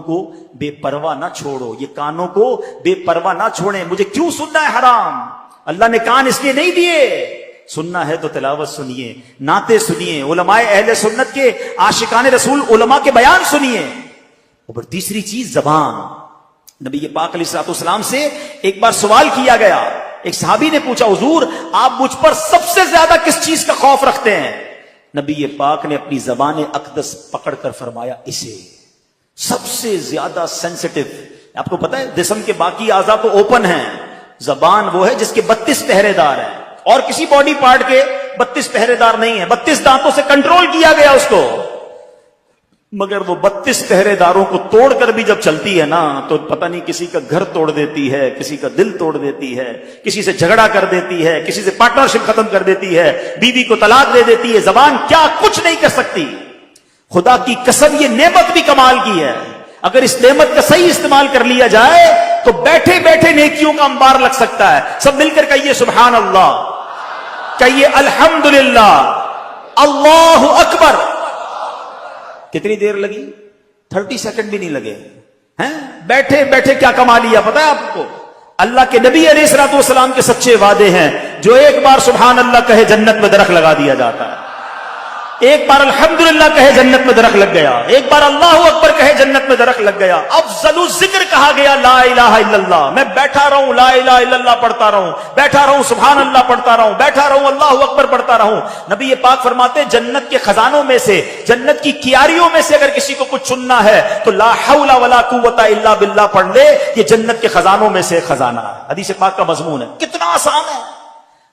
کو بے پرواہ نہ چھوڑو, یہ کانوں کو بے پرواہ نہ چھوڑیں. مجھے کیوں سننا ہے حرام؟ اللہ نے کان اس لیے نہیں دیے. سننا ہے تو تلاوت سنیے, نعتیں سنیے, علماء اہل سنت کے عاشقان رسول علماء کے بیان سنیے. اور تیسری چیز زبان. نبی پاک علیہ الصلوۃ والسلام سے ایک بار سوال کیا گیا. ایک صحابی نے پوچھا, حضور آپ مجھ پر سب سے زیادہ کس چیز کا خوف رکھتے ہیں؟ نبی پاک نے اپنی زبان اقدس پکڑ کر فرمایا, اسے. سب سے زیادہ سینسٹیو. آپ کو پتا ہے جسم کے باقی اعضاء تو اوپن ہیں, زبان وہ ہے جس کے 32 پہرے دار ہیں, اور کسی باڈی پارٹ کے 32 پہرے دار نہیں ہیں. 32 دانتوں سے کنٹرول کیا گیا اس کو, مگر وہ 32 پہرے داروں کو توڑ کر بھی جب چلتی ہے نا تو پتہ نہیں کسی کا گھر توڑ دیتی ہے, کسی کا دل توڑ دیتی ہے, کسی سے جھگڑا کر دیتی ہے, کسی سے پارٹنرشپ ختم کر دیتی ہے, بیوی کو طلاق دے دیتی ہے. زبان کیا کچھ نہیں کر سکتی. خدا کی قسم یہ نعمت بھی کمال کی ہے. اگر اس نعمت کا صحیح استعمال کر لیا جائے تو بیٹھے بیٹھے نیکیوں کا انبار لگ سکتا ہے. سب مل کر کہیے سبحان اللہ, کہیے الحمدللہ, اللہ اکبر. کتنی دیر لگی؟ 30 سیکنڈ بھی نہیں لگے ہیں. بیٹھے بیٹھے کیا کما لیا پتا ہے آپ کو؟ اللہ کے نبی علیہ الصلوۃ والسلام کے سچے وعدے ہیں. جو ایک بار سبحان اللہ کہے جنت میں درخت لگا دیا جاتا ہے. ایک بار الحمدللہ کہے جنت میں درخت لگ گیا. ایک بار اللہ اکبر کہے جنت میں درخت لگ گیا. افضل ذکر کہا گیا لا الہ الا اللہ. میں بیٹھا رہوں لا الہ الا اللہ پڑھتا رہوں, بیٹھا رہوں سبحان اللہ پڑھتا رہوں, بیٹھا رہوں اللہ اکبر پڑھتا رہوں. نبی پاک فرماتے جنت کے خزانوں میں سے, جنت کی کیاریوں میں سے اگر کسی کو کچھ چننا ہے تو لا حول ولا قوت الا باللہ پڑھ لے. یہ جنت کے خزانوں میں سے خزانہ ہے. حدیث پاک کا مضمون ہے. کتنا آسان ہے,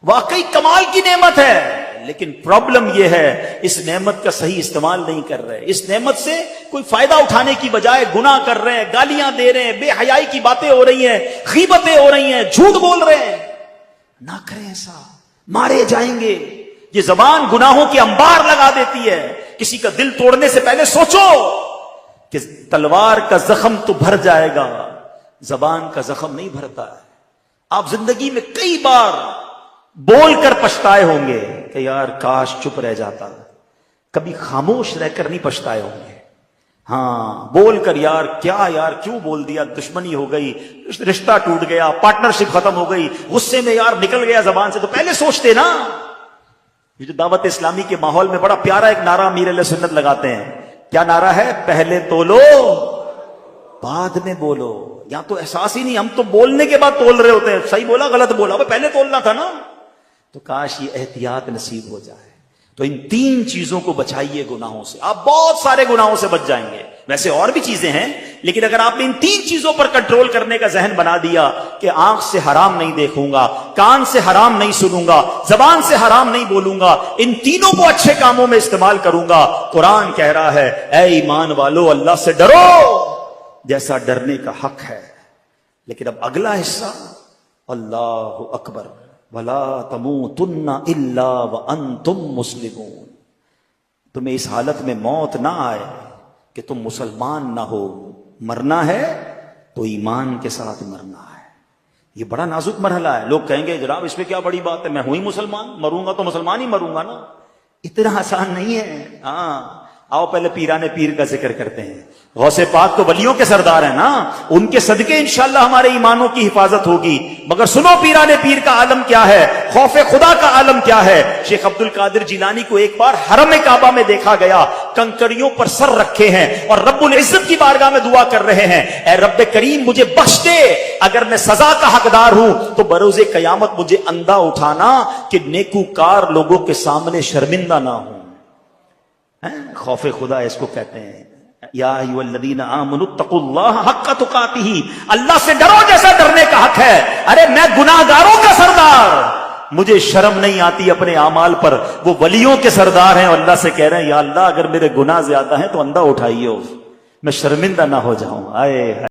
واقعی کمال کی نعمت ہے. لیکن پرابلم یہ ہے اس نعمت کا صحیح استعمال نہیں کر رہے. اس نعمت سے کوئی فائدہ اٹھانے کی بجائے گناہ کر رہے ہیں, گالیاں دے رہے ہیں, بے حیائی کی باتیں ہو رہی ہیں, غیبتیں ہو رہی ہیں, جھوٹ بول رہے ہیں. نہ کریں ایسا, مارے جائیں گے. یہ زبان گناہوں کے انبار لگا دیتی ہے. کسی کا دل توڑنے سے پہلے سوچو کہ تلوار کا زخم تو بھر جائے گا, زبان کا زخم نہیں بھرتا ہے. آپ زندگی میں کئی بار بول کر پچھتائے ہوں گے کہ یار کاش چپ رہ جاتا. کبھی خاموش رہ کر نہیں پچھتائے ہوں گے. ہاں بول کر یار کیا یار کیوں بول دیا, دشمنی ہو گئی, رشتہ ٹوٹ گیا, پارٹنرشپ ختم ہو گئی, غصے میں یار نکل گیا زبان سے, تو پہلے سوچتے نا. یہ جو دعوت اسلامی کے ماحول میں بڑا پیارا ایک نعرہ امیر اہل سنت لگاتے ہیں. کیا نعرہ ہے؟ پہلے تولو بعد میں بولو. یہاں تو احساس ہی نہیں, ہم تو بولنے کے بعد تول رہے ہوتے ہیں. صحیح بولا غلط بولا, پہلے تولنا تھا نا. تو کاش یہ احتیاط نصیب ہو جائے. تو ان 3 چیزوں کو بچائیے گناہوں سے, آپ بہت سارے گناہوں سے بچ جائیں گے. ویسے اور بھی چیزیں ہیں, لیکن اگر آپ نے ان 3 چیزوں پر کنٹرول کرنے کا ذہن بنا دیا کہ آنکھ سے حرام نہیں دیکھوں گا, کان سے حرام نہیں سنوں گا, زبان سے حرام نہیں بولوں گا, ان تینوں کو اچھے کاموں میں استعمال کروں گا. قرآن کہہ رہا ہے اے ایمان والو اللہ سے ڈرو جیسا ڈرنے کا حق ہے. لیکن اب اگلا حصہ, اللہ اکبر وَلَا تَمُوتُنَّ إِلَّا وَأَنْتُمْ مُسْلِمُونَ. تمہیں اس حالت میں موت نہ آئے کہ تم مسلمان نہ ہو. مرنا ہے تو ایمان کے ساتھ مرنا ہے. یہ بڑا نازک مرحلہ ہے. لوگ کہیں گے جناب اس میں کیا بڑی بات ہے, میں ہوں ہی مسلمان, مروں گا تو مسلمان ہی مروں گا نا. اتنا آسان نہیں ہے. ہاں آؤ پہلے پیران پیر کا ذکر کرتے ہیں. غوث پاک تو ولیوں کے سردار ہیں نا, ان کے صدقے انشاءاللہ ہمارے ایمانوں کی حفاظت ہوگی. مگر سنو پیران پیر کا عالم کیا ہے, خوف خدا کا عالم کیا ہے. شیخ عبد القادر جیلانی کو ایک بار حرم کعبہ میں دیکھا گیا, کنکریوں پر سر رکھے ہیں اور رب العزت کی بارگاہ میں دعا کر رہے ہیں, اے رب کریم مجھے بخش دے, اگر میں سزا کا حقدار ہوں تو بروز قیامت مجھے اندھا اٹھانا کہ نیکوکار لوگوں کے سامنے شرمندہ نہ ہوں. خوف خدا اس کو کہتے ہیں. یا ایھا الذین آمنوا اتقوا اللہ حق تقاتہ, اللہ سے ڈرو جیسا ڈرنے کا حق ہے. ارے میں گناہگاروں کا سردار, مجھے شرم نہیں آتی اپنے اعمال پر. وہ ولیوں کے سردار ہیں اور اللہ سے کہہ رہے ہیں یا اللہ اگر میرے گناہ زیادہ ہیں تو اندھا اٹھائیے, میں شرمندہ نہ ہو جاؤں. آئے